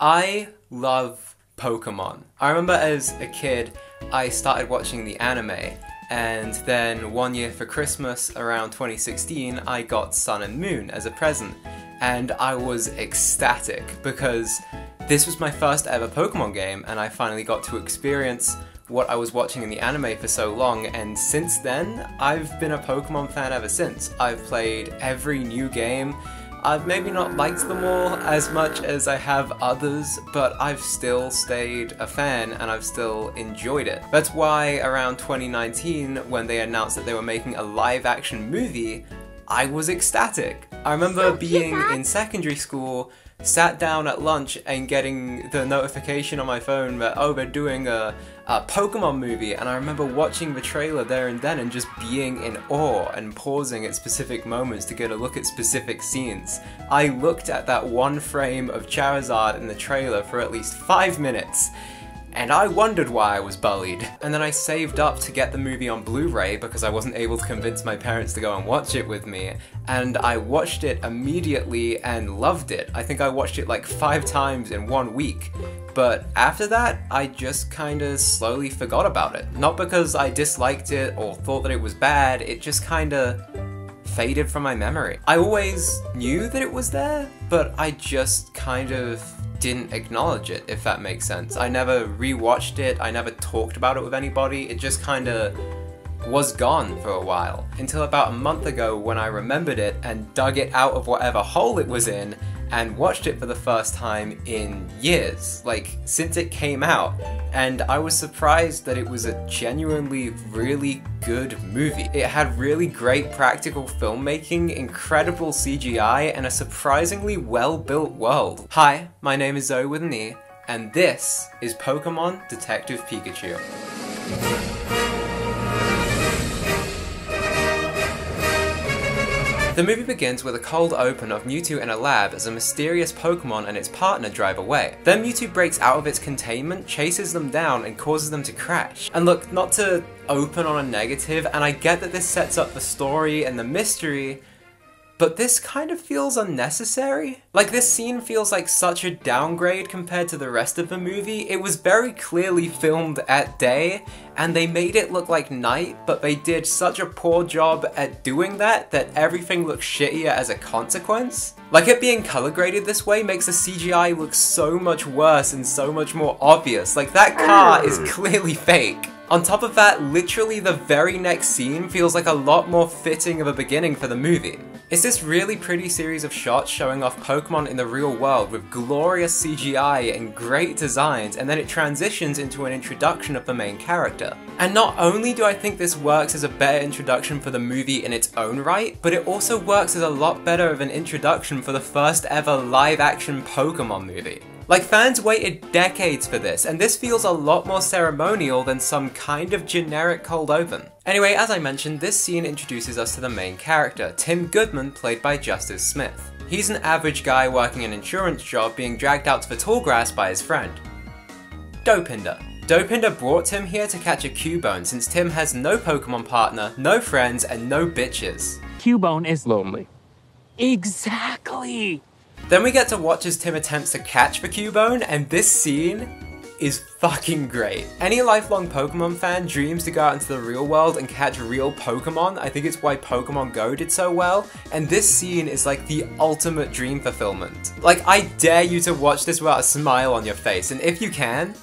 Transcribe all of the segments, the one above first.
I love Pokémon. I remember as a kid, I started watching the anime, and then one year for Christmas, around 2016, I got Sun and Moon as a present, and I was ecstatic because this was my first ever Pokémon game, and I finally got to experience what I was watching in the anime for so long, and since then, I've been a Pokémon fan ever since. I've played every new game. I've maybe not liked them all as much as I have others, but I've still stayed a fan and I've still enjoyed it. That's why around 2019, when they announced that they were making a live-action movie, I was ecstatic. I remember being in secondary school, sat down at lunch and getting the notification on my phone that, oh, they're doing a Pokémon movie, and I remember watching the trailer there and then and just being in awe and pausing at specific moments to get a look at specific scenes. I looked at that one frame of Charizard in the trailer for at least 5 minutes, and I wondered why I was bullied. And then I saved up to get the movie on Blu-ray because I wasn't able to convince my parents to go and watch it with me, and I watched it immediately and loved it. I think I watched it like 5 times in 1 week. But after that, I just kinda slowly forgot about it. Not because I disliked it or thought that it was bad, it just kinda faded from my memory. I always knew that it was there, but I just kind of didn't acknowledge it, if that makes sense. I never rewatched it, I never talked about it with anybody, it just kinda was gone for a while. Until about a month ago when I remembered it and dug it out of whatever hole it was in and watched it for the first time in years, like since it came out, and I was surprised that it was a genuinely really good movie. It had really great practical filmmaking, incredible CGI, and a surprisingly well-built world. Hi, my name is Zoe with an E, and this is Pokémon Detective Pikachu. The movie begins with a cold open of Mewtwo in a lab as a mysterious Pokémon and its partner drive away. Then Mewtwo breaks out of its containment, chases them down, and causes them to crash. And look, not to open on a negative, and I get that this sets up the story and the mystery, but this kind of feels unnecessary. Like, this scene feels like such a downgrade compared to the rest of the movie. It was very clearly filmed at day, and they made it look like night, but they did such a poor job at doing that everything looks shittier as a consequence. Like, it being color graded this way makes the CGI look so much worse and so much more obvious. Like, that car is clearly fake. On top of that, literally the very next scene feels like a lot more fitting of a beginning for the movie. It's this really pretty series of shots showing off Pokémon in the real world with glorious CGI and great designs, and then it transitions into an introduction of the main character. And not only do I think this works as a better introduction for the movie in its own right, but it also works as a lot better of an introduction for the first ever live-action Pokémon movie. Like, fans waited decades for this, and this feels a lot more ceremonial than some kind of generic cold open. Anyway, as I mentioned, this scene introduces us to the main character, Tim Goodman, played by Justice Smith. He's an average guy working an insurance job being dragged out to the tall grass by his friend, Dopinder. Dopinder brought Tim here to catch a Cubone since Tim has no Pokemon partner, no friends, and no bitches. Cubone is lonely. Exactly! Then we get to watch as Tim attempts to catch the Cubone, and this scene is fucking great. Any lifelong Pokemon fan dreams to go out into the real world and catch real Pokemon. I think it's why Pokemon Go did so well, and this scene is like the ultimate dream fulfillment. Like, I dare you to watch this without a smile on your face, and if you can,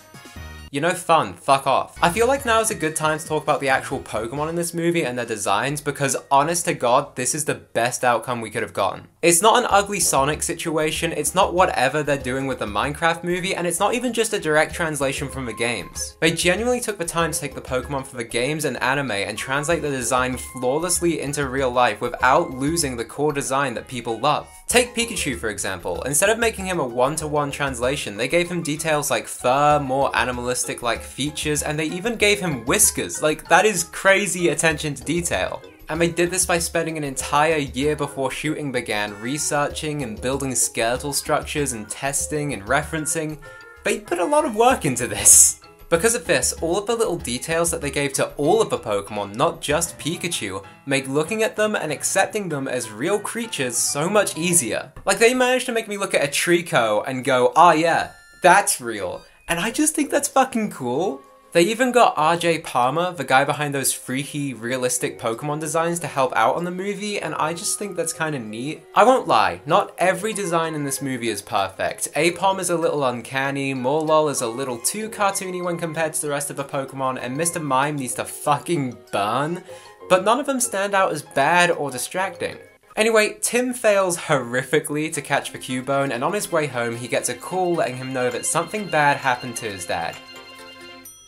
you know, fun, fuck off. I feel like now is a good time to talk about the actual Pokemon in this movie and their designs, because honest to God, this is the best outcome we could have gotten. It's not an ugly Sonic situation, it's not whatever they're doing with the Minecraft movie, and it's not even just a direct translation from the games. They genuinely took the time to take the Pokemon from the games and anime and translate the design flawlessly into real life without losing the core design that people love. Take Pikachu for example. Instead of making him a one-to-one translation, they gave him details like fur, more animalistic-like features, and they even gave him whiskers. Like, that is crazy attention to detail. And they did this by spending an entire year before shooting began researching and building skeletal structures and testing and referencing. They put a lot of work into this. Because of this, all of the little details that they gave to all of the Pokemon, not just Pikachu, make looking at them and accepting them as real creatures so much easier. Like, they managed to make me look at a Trico and go, ah yeah, that's real. And I just think that's fucking cool. They even got RJ Palmer, the guy behind those freaky, realistic Pokemon designs, to help out on the movie, and I just think that's kind of neat. I won't lie, not every design in this movie is perfect. Apom is a little uncanny, Morlul is a little too cartoony when compared to the rest of the Pokemon, and Mr. Mime needs to fucking burn, but none of them stand out as bad or distracting. Anyway, Tim fails horrifically to catch the Cubone, and on his way home he gets a call letting him know that something bad happened to his dad.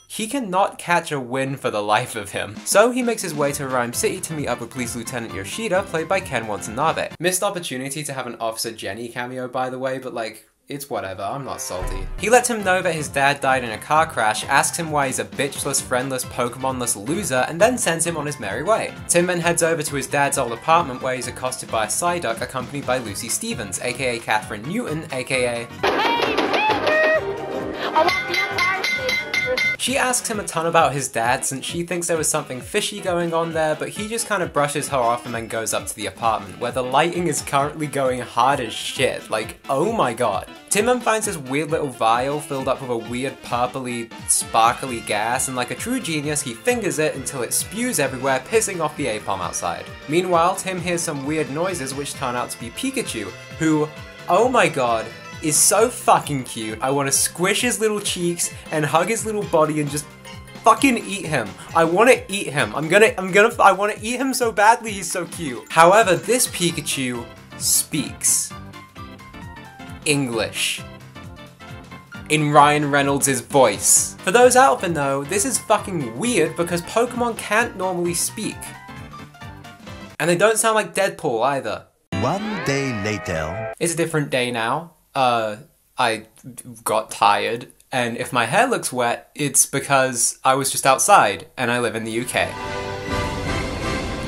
He cannot catch a win for the life of him. So he makes his way to Rhyme City to meet up with Police Lieutenant Yoshida, played by Ken Watanabe. Missed opportunity to have an Officer Jenny cameo, by the way, but like, it's whatever, I'm not salty. He lets him know that his dad died in a car crash, asks him why he's a bitchless, friendless, Pokemonless loser, and then sends him on his merry way. Tim then heads over to his dad's old apartment where he's accosted by a Psyduck accompanied by Lucy Stevens, aka Catherine Newton, aka... She asks him a ton about his dad since she thinks there was something fishy going on there, but he just kind of brushes her off and then goes up to the apartment, where the lighting is currently going hard as shit, like, oh my god. Tim then finds this weird little vial filled up with a weird purpley, sparkly gas, and like a true genius, he fingers it until it spews everywhere, pissing off the Apom outside. Meanwhile, Tim hears some weird noises which turn out to be Pikachu, who, oh my god, is so fucking cute. I want to squish his little cheeks and hug his little body and just fucking eat him. I want to eat him. I want to eat him so badly, he's so cute. However, this Pikachu speaks English in Ryan Reynolds' voice. For those out there though, this is fucking weird because Pokemon can't normally speak. And they don't sound like Deadpool either. One day later. It's a different day now. I got tired, and if my hair looks wet, it's because I was just outside, and I live in the UK.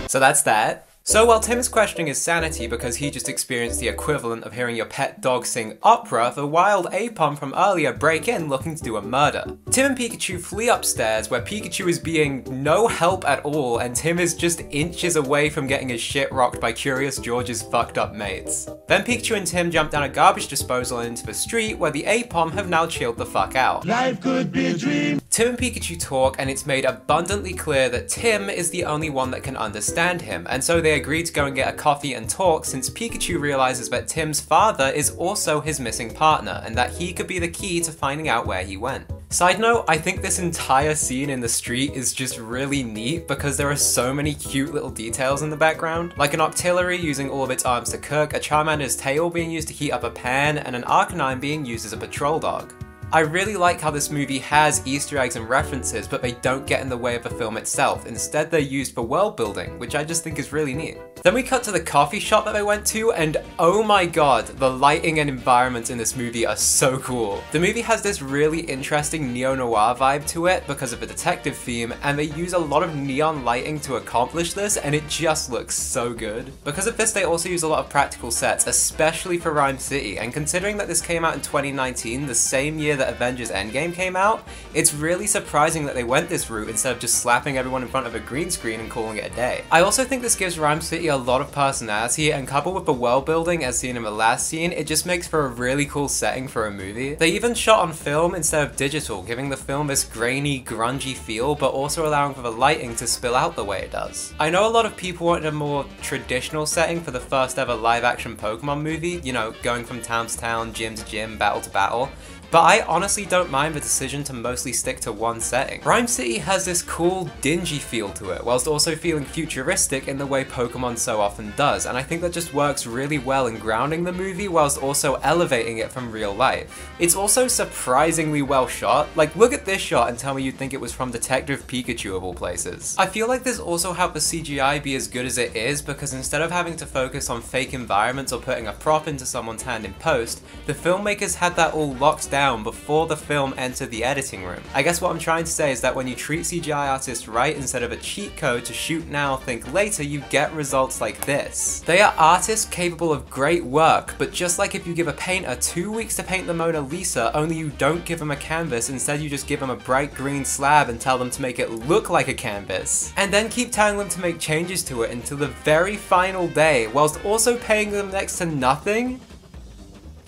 So that's that. So while Tim is questioning his sanity because he just experienced the equivalent of hearing your pet dog sing opera, the wild Apom from earlier break in looking to do a murder. Tim and Pikachu flee upstairs where Pikachu is being no help at all and Tim is just inches away from getting his shit rocked by Curious George's fucked up mates. Then Pikachu and Tim jump down a garbage disposal into the street where the Apom have now chilled the fuck out. Life could be a dream. Tim and Pikachu talk and it's made abundantly clear that Tim is the only one that can understand him, and so they agree to go and get a coffee and talk since Pikachu realizes that Tim's father is also his missing partner and that he could be the key to finding out where he went. Side note, I think this entire scene in the street is just really neat because there are so many cute little details in the background, like an Octillery using all of its arms to cook, a Charmander's tail being used to heat up a pan, and an Arcanine being used as a patrol dog. I really like how this movie has Easter eggs and references, but they don't get in the way of the film itself. Instead, they're used for world building, which I just think is really neat. Then we cut to the coffee shop that they went to, and oh my god, the lighting and environments in this movie are so cool. The movie has this really interesting neo-noir vibe to it because of the detective theme, and they use a lot of neon lighting to accomplish this, and it just looks so good. Because of this, they also use a lot of practical sets, especially for Rhyme City, and considering that this came out in 2019, the same year that Avengers Endgame came out, it's really surprising that they went this route instead of just slapping everyone in front of a green screen and calling it a day. I also think this gives Rhyme City a lot of personality, and coupled with the world building as seen in the last scene, it just makes for a really cool setting for a movie. They even shot on film instead of digital, giving the film this grainy, grungy feel, but also allowing for the lighting to spill out the way it does. I know a lot of people wanted a more traditional setting for the first ever live action Pokemon movie, you know, going from town to town, gym to gym, battle to battle. But I honestly don't mind the decision to mostly stick to one setting. Rhyme City has this cool, dingy feel to it, whilst also feeling futuristic in the way Pokemon so often does, and I think that just works really well in grounding the movie whilst also elevating it from real life. It's also surprisingly well shot. Like, look at this shot and tell me you'd think it was from Detective Pikachu of all places. I feel like this also helped the CGI be as good as it is, because instead of having to focus on fake environments or putting a prop into someone's hand in post, the filmmakers had that all locked down before the film entered the editing room. I guess what I'm trying to say is that when you treat CGI artists right instead of a cheat code to shoot now, think later, you get results like this. They are artists capable of great work, but just like if you give a painter 2 weeks to paint the Mona Lisa, only you don't give them a canvas, instead you just give them a bright green slab and tell them to make it look like a canvas. And then keep telling them to make changes to it until the very final day, whilst also paying them next to nothing?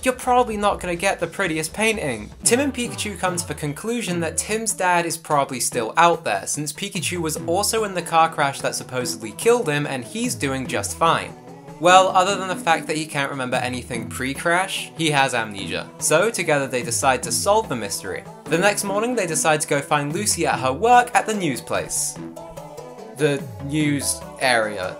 you're probably not gonna get the prettiest painting. Tim and Pikachu come to the conclusion that Tim's dad is probably still out there, since Pikachu was also in the car crash that supposedly killed him and he's doing just fine. Well, other than the fact that he can't remember anything pre-crash, he has amnesia. So together they decide to solve the mystery. The next morning they decide to go find Lucy at her work at the news place. The news area.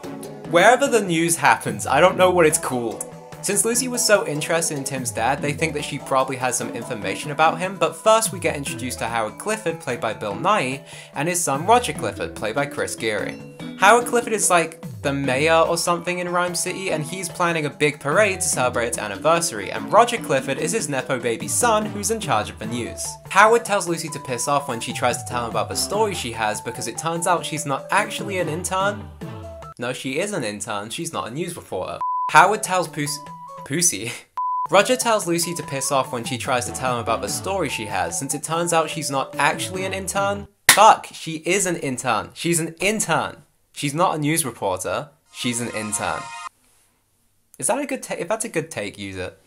Wherever the news happens, I don't know what it's called. Since Lucy was so interested in Tim's dad, they think that she probably has some information about him, but first we get introduced to Howard Clifford, played by Bill Nighy, and his son Roger Clifford, played by Chris Geary. Howard Clifford is like the mayor or something in Rhyme City, and he's planning a big parade to celebrate its anniversary, and Roger Clifford is his nepo baby son who's in charge of the news. Howard tells Lucy to piss off when she tries to tell him about the story she has, because it turns out she's not actually an intern. No, she is an intern, she's not a news reporter. Howard tells Pussy. Roger tells Lucy to piss off when she tries to tell him about the story she has, since it turns out she's not actually an intern. Fuck, she is an intern. She's an intern. She's not a news reporter, she's an intern. Is that a good take? If that's a good take, use it.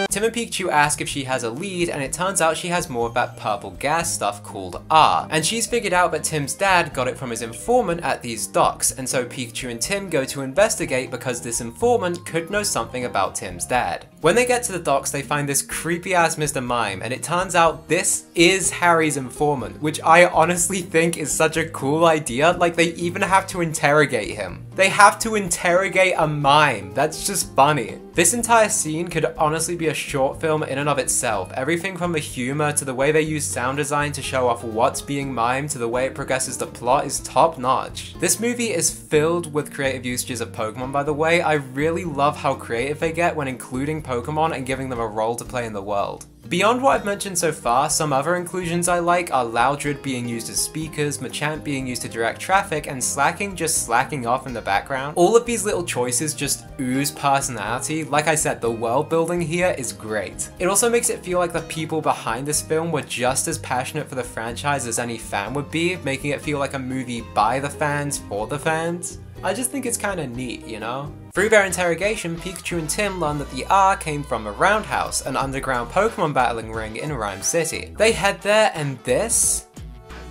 Tim and Pikachu ask if she has a lead, and it turns out she has more of that purple gas stuff called R. And she's figured out that Tim's dad got it from his informant at these docks, and so Pikachu and Tim go to investigate because this informant could know something about Tim's dad. When they get to the docks, they find this creepy ass Mr. Mime, and it turns out this is Harry's informant, which I honestly think is such a cool idea. Like, they even have to interrogate him. They have to interrogate a mime. That's just funny. This entire scene could honestly be a short film in and of itself. Everything from the humor to the way they use sound design to show off what's being mimed to the way it progresses the plot is top notch. This movie is filled with creative usages of Pokemon, by the way. I really love how creative they get when including Pokemon and giving them a role to play in the world. Beyond what I've mentioned so far, some other inclusions I like are Loudred being used as speakers, Machamp being used to direct traffic, and Slacking just slacking off in the background. All of these little choices just ooze personality. Like I said, the world building here is great. It also makes it feel like the people behind this film were just as passionate for the franchise as any fan would be, making it feel like a movie by the fans for the fans. I just think it's kinda neat, you know? Through their interrogation, Pikachu and Tim learn that the R came from a Roundhouse, an underground Pokemon battling ring in Rhyme City. They head there, and this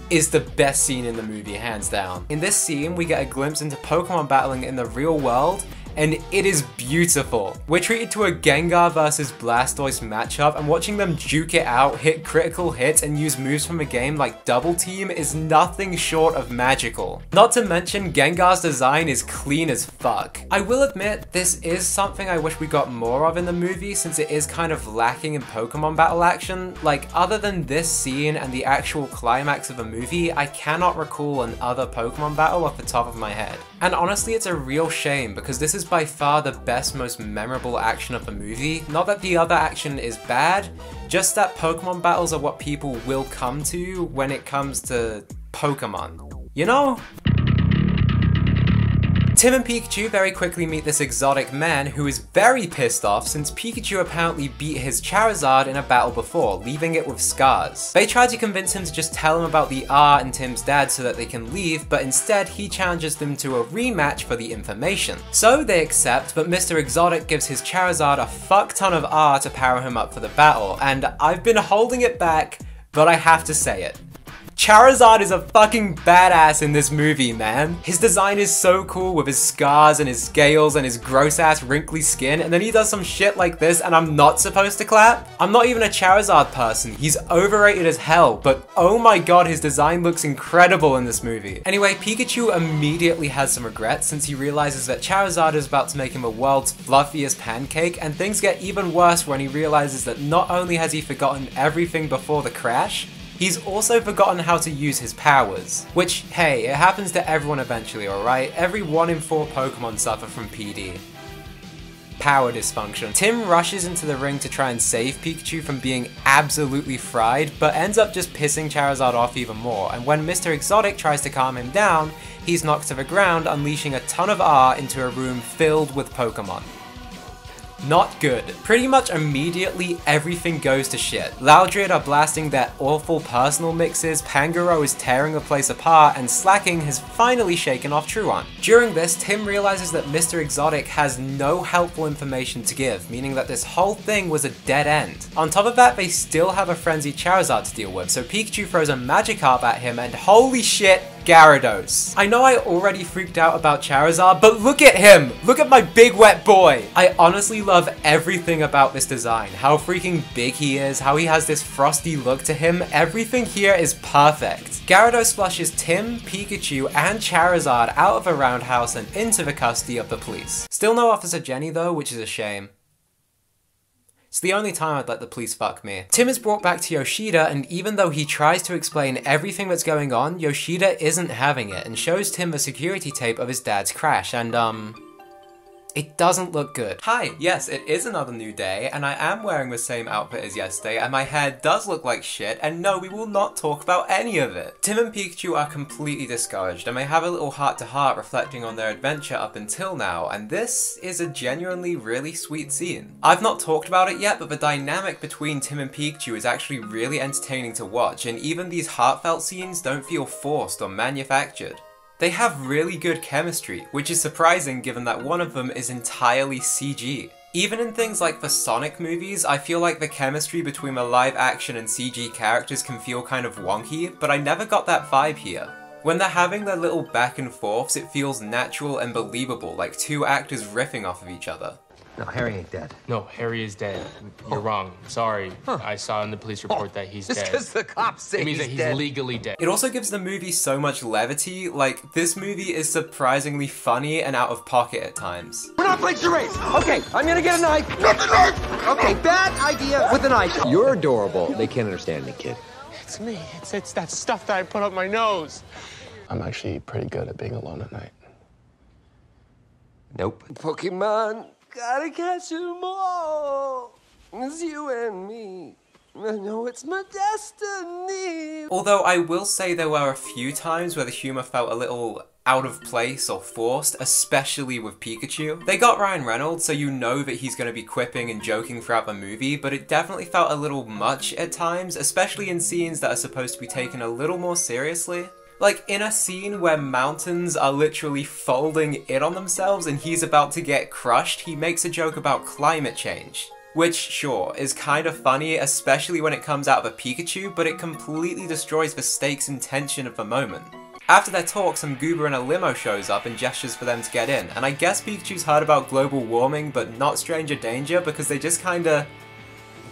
is the best scene in the movie, hands down. In this scene, we get a glimpse into Pokemon battling in the real world, and it is beautiful. We're treated to a Gengar versus Blastoise matchup, and watching them duke it out, hit critical hits, and use moves from a game like Double Team is nothing short of magical. Not to mention, Gengar's design is clean as fuck. I will admit, this is something I wish we got more of in the movie, since it is kind of lacking in Pokemon battle action. Like, other than this scene and the actual climax of the movie, I cannot recall another Pokemon battle off the top of my head. And honestly, it's a real shame, because this is by far the best, most memorable action of the movie. Not that the other action is bad, just that Pokemon battles are what people will come to when it comes to Pokemon. You know? Tim and Pikachu very quickly meet this exotic man who is very pissed off since Pikachu apparently beat his Charizard in a battle before, leaving it with scars. They try to convince him to just tell him about the R and Tim's dad so that they can leave, but instead he challenges them to a rematch for the information. So they accept, but Mr. Exotic gives his Charizard a fuck ton of R to power him up for the battle, and I've been holding it back, but I have to say it. Charizard is a fucking badass in this movie, man. His design is so cool with his scars and his scales and his gross ass wrinkly skin, and then he does some shit like this and I'm not supposed to clap? I'm not even a Charizard person. He's overrated as hell, but oh my god, his design looks incredible in this movie. Anyway, Pikachu immediately has some regrets since he realizes that Charizard is about to make him the world's fluffiest pancake, and things get even worse when he realizes that not only has he forgotten everything before the crash, he's also forgotten how to use his powers. Which, hey, it happens to everyone eventually, alright? Every 1 in 4 Pokemon suffer from PD. Power dysfunction. Tim rushes into the ring to try and save Pikachu from being absolutely fried, but ends up just pissing Charizard off even more, and when Mr. Exotic tries to calm him down, he's knocked to the ground, unleashing a ton of R into a room filled with Pokemon. Not good. Pretty much immediately everything goes to shit. Loudred are blasting their awful personal mixes, Pangoro is tearing the place apart, and Slacking has finally shaken off Truant. During this, Tim realizes that Mr. Exotic has no helpful information to give, meaning that this whole thing was a dead end. On top of that, they still have a frenzied Charizard to deal with, so Pikachu throws a Magikarp at him and holy shit, Gyarados. I know I already freaked out about Charizard, but look at him! Look at my big wet boy! I honestly love everything about this design. How freaking big he is, how he has this frosty look to him, everything here is perfect. Gyarados flushes Tim, Pikachu, and Charizard out of a roundhouse and into the custody of the police. Still no Officer Jenny though, which is a shame. It's the only time I'd let the police fuck me. Tim is brought back to Yoshida, and even though he tries to explain everything that's going on, Yoshida isn't having it and shows Tim the security tape of his dad's crash, and it doesn't look good. Hi, yes, it is another new day, and I am wearing the same outfit as yesterday, and my hair does look like shit, and no, we will not talk about any of it. Tim and Pikachu are completely discouraged, and they have a little heart-to-heart reflecting on their adventure up until now, and this is a genuinely really sweet scene. I've not talked about it yet, but the dynamic between Tim and Pikachu is actually really entertaining to watch, and even these heartfelt scenes don't feel forced or manufactured. They have really good chemistry, which is surprising given that one of them is entirely CG. Even in things like the Sonic movies, I feel like the chemistry between the live action and CG characters can feel kind of wonky, but I never got that vibe here. When they're having their little back and forths, it feels natural and believable, like two actors riffing off of each other. No, Harry ain't dead. No, Harry is dead. You're wrong. Sorry. I saw in the police report that he's dead. Just because the cops say It means he's that he's dead. legally dead. It also gives the movie so much levity, like, this movie is surprisingly funny and out of pocket at times. We're not playing charades! Okay, I'm gonna get a knife. Not the knife! Okay, bad idea with a knife. You're adorable. They can't understand me, kid. It's me. It's that stuff that I put up my nose. I'm actually pretty good at being alone at night. Nope. Pokemon, gotta catch them all. It's you and me. I know it's my destiny. Although I will say there were a few times where the humour felt a little out of place or forced, especially with Pikachu. They got Ryan Reynolds, so you know that he's going to be quipping and joking throughout the movie, but it definitely felt a little much at times, especially in scenes that are supposed to be taken a little more seriously. Like, in a scene where mountains are literally folding in on themselves and he's about to get crushed, he makes a joke about climate change. Which, sure, is kind of funny, especially when it comes out of a Pikachu, but it completely destroys the stakes and tension of the moment. After their talk, some goober in a limo shows up and gestures for them to get in, and I guess Pikachu's heard about global warming, but not stranger danger, because they just kinda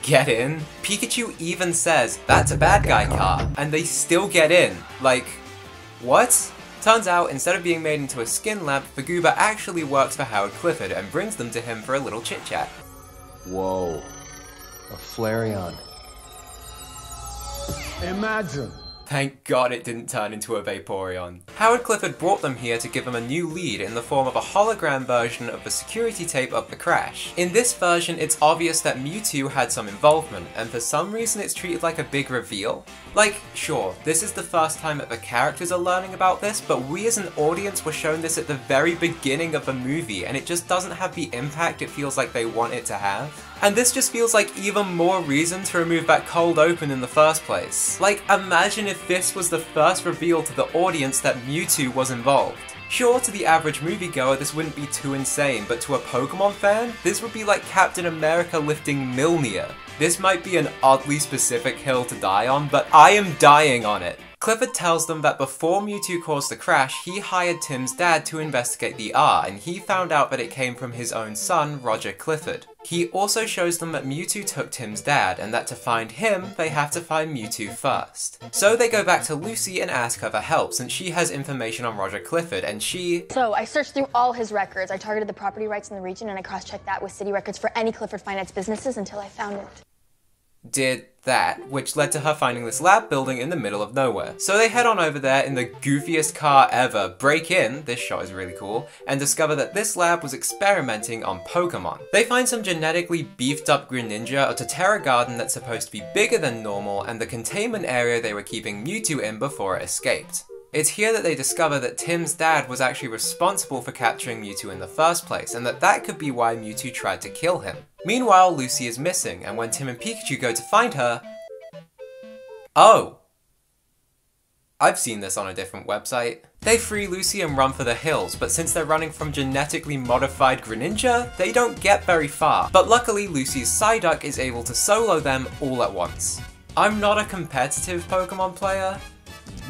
get in. Pikachu even says, "That's a bad guy car," and they still get in. Like, what? Turns out, instead of being made into a skin lamp, the goober actually works for Howard Clifford and brings them to him for a little chit-chat. Whoa. A Flareon. Imagine. Thank God it didn't turn into a Vaporeon. Howard Clifford brought them here to give them a new lead in the form of a hologram version of the security tape of the crash. In this version, it's obvious that Mewtwo had some involvement, and for some reason it's treated like a big reveal. Like, sure, this is the first time that the characters are learning about this, but we as an audience were shown this at the very beginning of the movie, and it just doesn't have the impact it feels like they want it to have. And this just feels like even more reason to remove that cold open in the first place. Like, imagine if this was the first reveal to the audience that Mewtwo was involved. Sure, to the average moviegoer this wouldn't be too insane, but to a Pokemon fan, this would be like Captain America lifting Mjolnir. This might be an oddly specific hill to die on, but I am dying on it. Clifford tells them that before Mewtwo caused the crash, he hired Tim's dad to investigate the R, and he found out that it came from his own son, Roger Clifford. He also shows them that Mewtwo took Tim's dad, and that to find him, they have to find Mewtwo first. So they go back to Lucy and ask her for help, since she has information on Roger Clifford, and So I searched through all his records. I targeted the property rights in the region, and I cross-checked that with city records for any Clifford Finance businesses until I found it. Did that, which led to her finding this lab building in the middle of nowhere. So they head on over there in the goofiest car ever, break in, this shot is really cool, and discover that this lab was experimenting on Pokémon. They find some genetically beefed up Greninja, a Totara garden that's supposed to be bigger than normal, and the containment area they were keeping Mewtwo in before it escaped. It's here that they discover that Tim's dad was actually responsible for capturing Mewtwo in the first place, and that could be why Mewtwo tried to kill him. Meanwhile, Lucy is missing, and when Tim and Pikachu go to find her... Oh! I've seen this on a different website. They free Lucy and run for the hills, but since they're running from genetically modified Greninja, they don't get very far. But luckily, Lucy's Psyduck is able to solo them all at once. I'm not a competitive Pokemon player,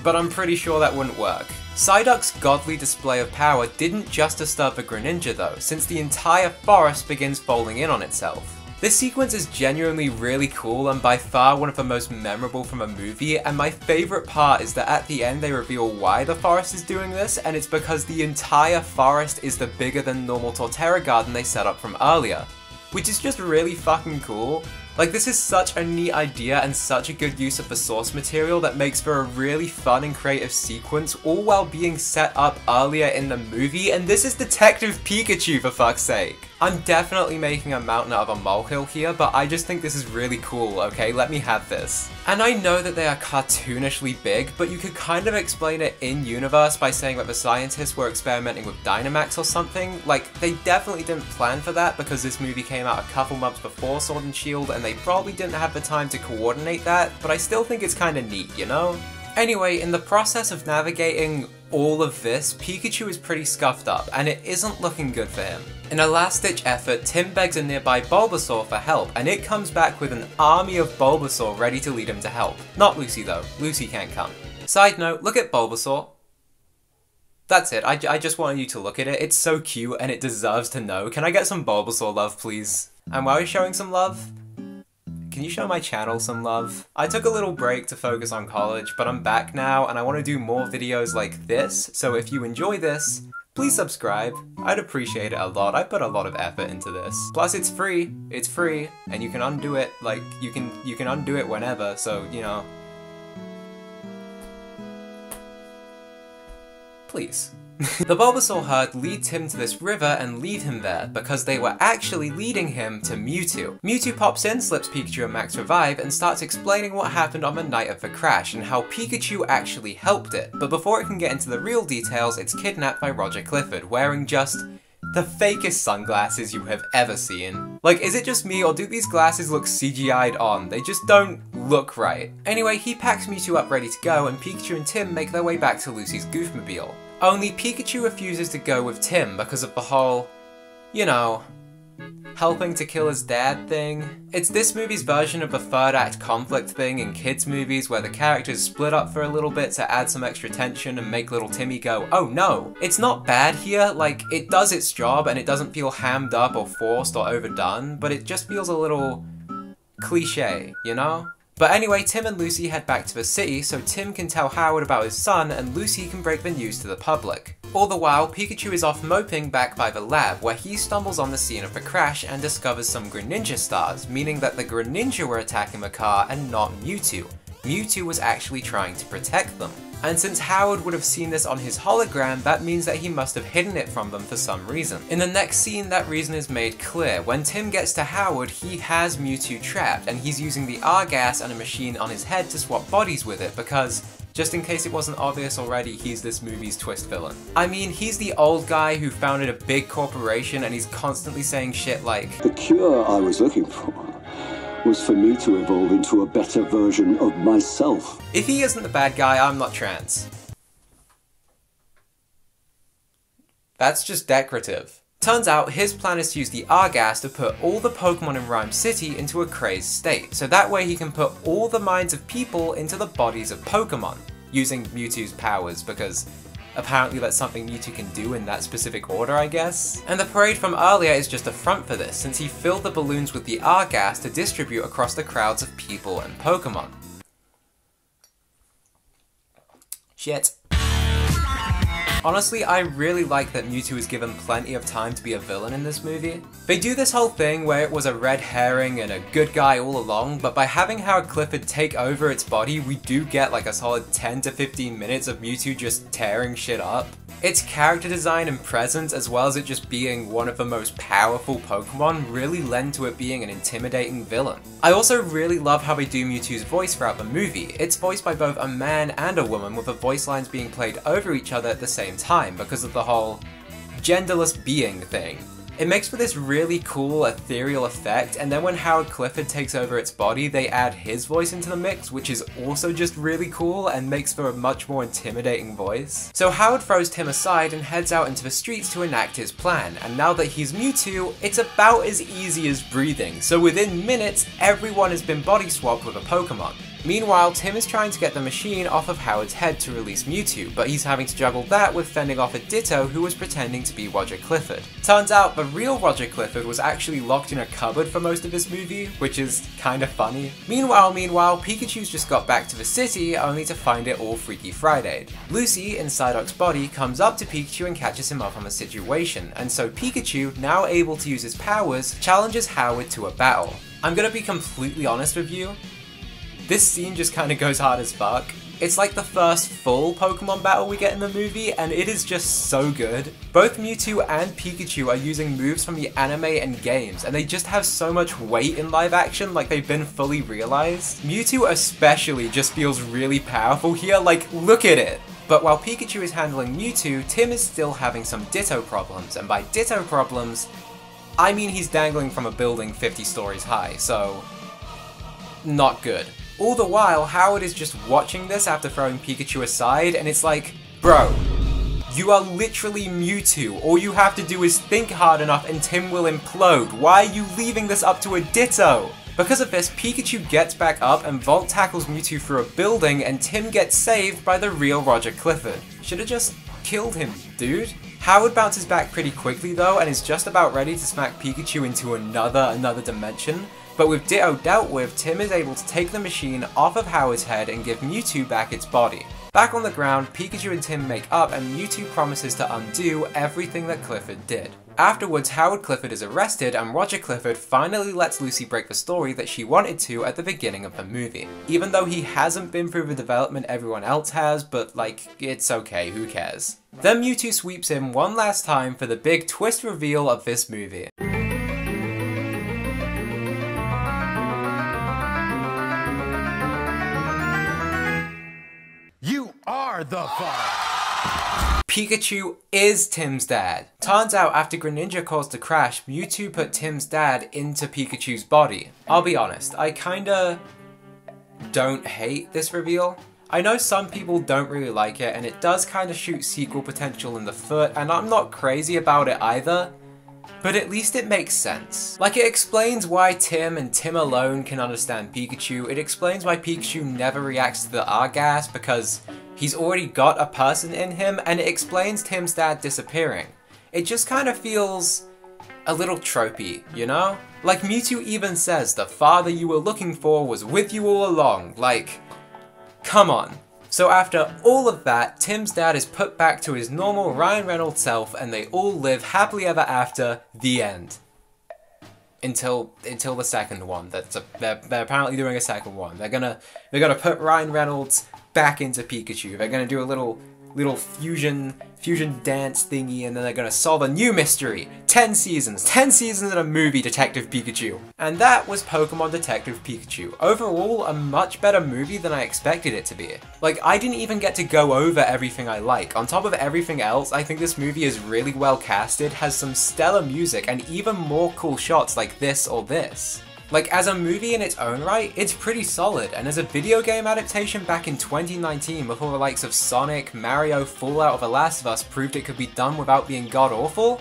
but I'm pretty sure that wouldn't work. Psyduck's godly display of power didn't just disturb the Greninja though, since the entire forest begins folding in on itself. This sequence is genuinely really cool and by far one of the most memorable from a movie, and my favourite part is that at the end they reveal why the forest is doing this, and it's because the entire forest is the bigger than normal Torterra garden they set up from earlier. Which is just really fucking cool. Like, this is such a neat idea and such a good use of the source material that makes for a really fun and creative sequence, all while being set up earlier in the movie, and this is Detective Pikachu, for fuck's sake! I'm definitely making a mountain out of a molehill here, but I just think this is really cool, okay? Let me have this. And I know that they are cartoonishly big, but you could kind of explain it in-universe by saying that the scientists were experimenting with Dynamax or something. Like, they definitely didn't plan for that because this movie came out a couple months before Sword and Shield, and they probably didn't have the time to coordinate that, but I still think it's kinda neat, you know? Anyway, in the process of navigating all of this, Pikachu is pretty scuffed up, and it isn't looking good for him. In a last-ditch effort, Tim begs a nearby Bulbasaur for help, and it comes back with an army of Bulbasaur ready to lead him to help. Not Lucy though, Lucy can't come. Side note, look at Bulbasaur. That's it, I just wanted you to look at it, it's so cute and it deserves to know. Can I get some Bulbasaur love, please? And while you're showing some love, can you show my channel some love? I took a little break to focus on college, but I'm back now and I want to do more videos like this, so if you enjoy this, please subscribe. I'd appreciate it a lot. I put a lot of effort into this. Plus it's free, and you can undo it, like, you can undo it whenever, so, you know. Please. The Bulbasaur herd lead Tim to this river and leave him there, because they were actually leading him to Mewtwo. Mewtwo pops in, slips Pikachu a max revive, and starts explaining what happened on the night of the crash, and how Pikachu actually helped it. But before it can get into the real details, it's kidnapped by Roger Clifford, wearing just the fakest sunglasses you have ever seen. Like, is it just me, or do these glasses look CGI'd on? They just don't look right. Anyway, he packs Mewtwo up ready to go, and Pikachu and Tim make their way back to Lucy's Goofmobile. Only Pikachu refuses to go with Tim because of the whole, you know, helping to kill his dad thing. It's this movie's version of the third act conflict thing in kids movies where the characters split up for a little bit to add some extra tension and make little Timmy go, oh no. It's not bad here, like, it does its job and it doesn't feel hammed up or forced or overdone, but it just feels a little cliche, you know? But anyway, Tim and Lucy head back to the city so Tim can tell Howard about his son and Lucy can break the news to the public. All the while, Pikachu is off moping back by the lab where he stumbles on the scene of the crash and discovers some Greninja stars, meaning that the Greninja were attacking the car and not Mewtwo. Mewtwo was actually trying to protect them. And since Howard would have seen this on his hologram, that means that he must have hidden it from them for some reason. In the next scene, that reason is made clear. When Tim gets to Howard, he has Mewtwo trapped, and he's using the R-gas and a machine on his head to swap bodies with it, because, just in case it wasn't obvious already, he's this movie's twist villain. I mean, he's the old guy who founded a big corporation and he's constantly saying shit like, "The cure I was looking for was for me to evolve into a better version of myself." If he isn't the bad guy, I'm not trans. That's just decorative. Turns out his plan is to use the R-gas to put all the Pokemon in Rhyme City into a crazed state, so that way he can put all the minds of people into the bodies of Pokemon, using Mewtwo's powers, because apparently that's something Mewtwo can do in that specific order, I guess. And the parade from earlier is just a front for this, since he filled the balloons with the R-gas to distribute across the crowds of people and Pokemon. Shit. Honestly, I really like that Mewtwo is given plenty of time to be a villain in this movie. They do this whole thing where it was a red herring and a good guy all along, but by having Howard Clifford take over its body, we do get like a solid 10 to 15 minutes of Mewtwo just tearing shit up. Its character design and presence, as well as it just being one of the most powerful Pokemon, really lend to it being an intimidating villain. I also really love how they do Mewtwo's voice throughout the movie. It's voiced by both a man and a woman, with the voice lines being played over each other at the same time because of the whole genderless being thing. It makes for this really cool ethereal effect, and then when Howard Clifford takes over its body, they add his voice into the mix, which is also just really cool and makes for a much more intimidating voice. So Howard throws Tim aside and heads out into the streets to enact his plan, and now that he's Mewtwo, it's about as easy as breathing, so within minutes, everyone has been body swapped with a Pokemon. Meanwhile, Tim is trying to get the machine off of Howard's head to release Mewtwo, but he's having to juggle that with fending off a Ditto who was pretending to be Roger Clifford. Turns out the real Roger Clifford was actually locked in a cupboard for most of this movie, which is kinda funny. Meanwhile, Pikachu's just got back to the city only to find it all Freaky Friday'd. Lucy, in Psyduck's body, comes up to Pikachu and catches him up on the situation, and so Pikachu, now able to use his powers, challenges Howard to a battle. I'm gonna be completely honest with you, this scene just kinda goes hard as fuck. It's like the first full Pokemon battle we get in the movie, and it is just so good. Both Mewtwo and Pikachu are using moves from the anime and games, and they just have so much weight in live action, like they've been fully realized. Mewtwo especially just feels really powerful here, like look at it. But while Pikachu is handling Mewtwo, Tim is still having some Ditto problems, and by Ditto problems, I mean he's dangling from a building 50 stories high, so not good. All the while, Howard is just watching this after throwing Pikachu aside, and it's like, bro, you are literally Mewtwo. All you have to do is think hard enough and Tim will implode. Why are you leaving this up to a Ditto? Because of this, Pikachu gets back up and Volt tackles Mewtwo through a building, and Tim gets saved by the real Roger Clifford. Should've just killed him, dude. Howard bounces back pretty quickly though, and is just about ready to smack Pikachu into another dimension. But with Ditto dealt with, Tim is able to take the machine off of Howard's head and give Mewtwo back its body. Back on the ground, Pikachu and Tim make up, and Mewtwo promises to undo everything that Clifford did. Afterwards, Howard Clifford is arrested, and Roger Clifford finally lets Lucy break the story that she wanted to at the beginning of the movie. Even though he hasn't been through the development everyone else has, but like, it's okay, who cares? Then Mewtwo sweeps in one last time for the big twist reveal of this movie. You are the father. Pikachu is Tim's dad. Turns out after Greninja caused the crash, Mewtwo put Tim's dad into Pikachu's body. I'll be honest, I kinda don't hate this reveal. I know some people don't really like it, and it does kinda shoot sequel potential in the foot, and I'm not crazy about it either. But at least it makes sense. Like, it explains why Tim and Tim alone can understand Pikachu. It explains why Pikachu never reacts to the R-gas because he's already got a person in him, and it explains Tim's dad disappearing. It just kind of feels a little tropey, you know? Like, Mewtwo even says the father you were looking for was with you all along. Like, come on. So after all of that, Tim's dad is put back to his normal Ryan Reynolds self, and they all live happily ever after. The end. Until the second one. They're apparently doing a second one. They're gonna put Ryan Reynolds back into Pikachu. They're gonna do a little fusion dance thingy, and then they're gonna solve a new mystery. 10 seasons in a movie, Detective Pikachu. And that was Pokemon Detective Pikachu. Overall, a much better movie than I expected it to be. Like, I didn't even get to go over everything I like. On top of everything else, I think this movie is really well casted, has some stellar music, and even more cool shots like this or this. Like, as a movie in its own right, it's pretty solid, and as a video game adaptation back in 2019 before the likes of Sonic, Mario, Fallout, or The Last of Us proved it could be done without being god-awful,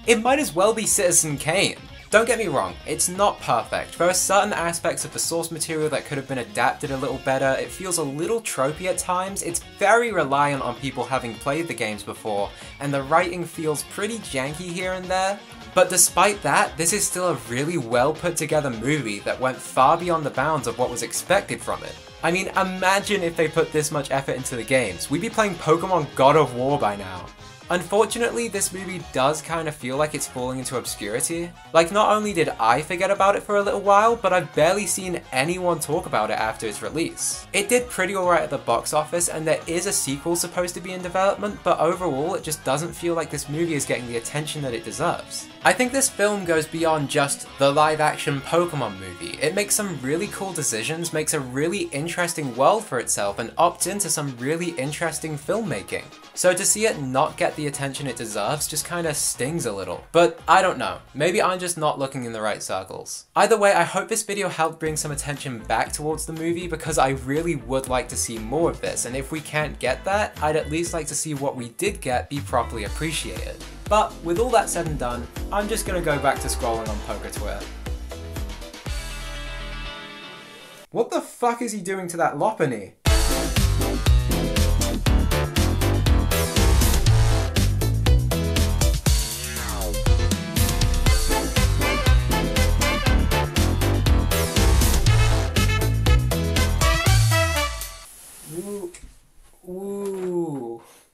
it might as well be Citizen Kane. Don't get me wrong, it's not perfect. There are certain aspects of the source material that could have been adapted a little better, it feels a little tropey at times, it's very reliant on people having played the games before, and the writing feels pretty janky here and there. But despite that, this is still a really well put together movie that went far beyond the bounds of what was expected from it. I mean, imagine if they put this much effort into the games. We'd be playing Pokemon God of War by now. Unfortunately, this movie does kind of feel like it's falling into obscurity. Like, not only did I forget about it for a little while, but I've barely seen anyone talk about it after its release. It did pretty alright at the box office, and there is a sequel supposed to be in development, but overall it just doesn't feel like this movie is getting the attention that it deserves. I think this film goes beyond just the live-action Pokémon movie. It makes some really cool decisions, makes a really interesting world for itself, and opts into some really interesting filmmaking. So to see it not get the attention it deserves just kinda stings a little. But I don't know, maybe I'm just not looking in the right circles. Either way, I hope this video helped bring some attention back towards the movie because I really would like to see more of this, and if we can't get that, I'd at least like to see what we did get be properly appreciated. But with all that said and done, I'm just gonna go back to scrolling on PokeTwitter. What the fuck is he doing to that Lopunny?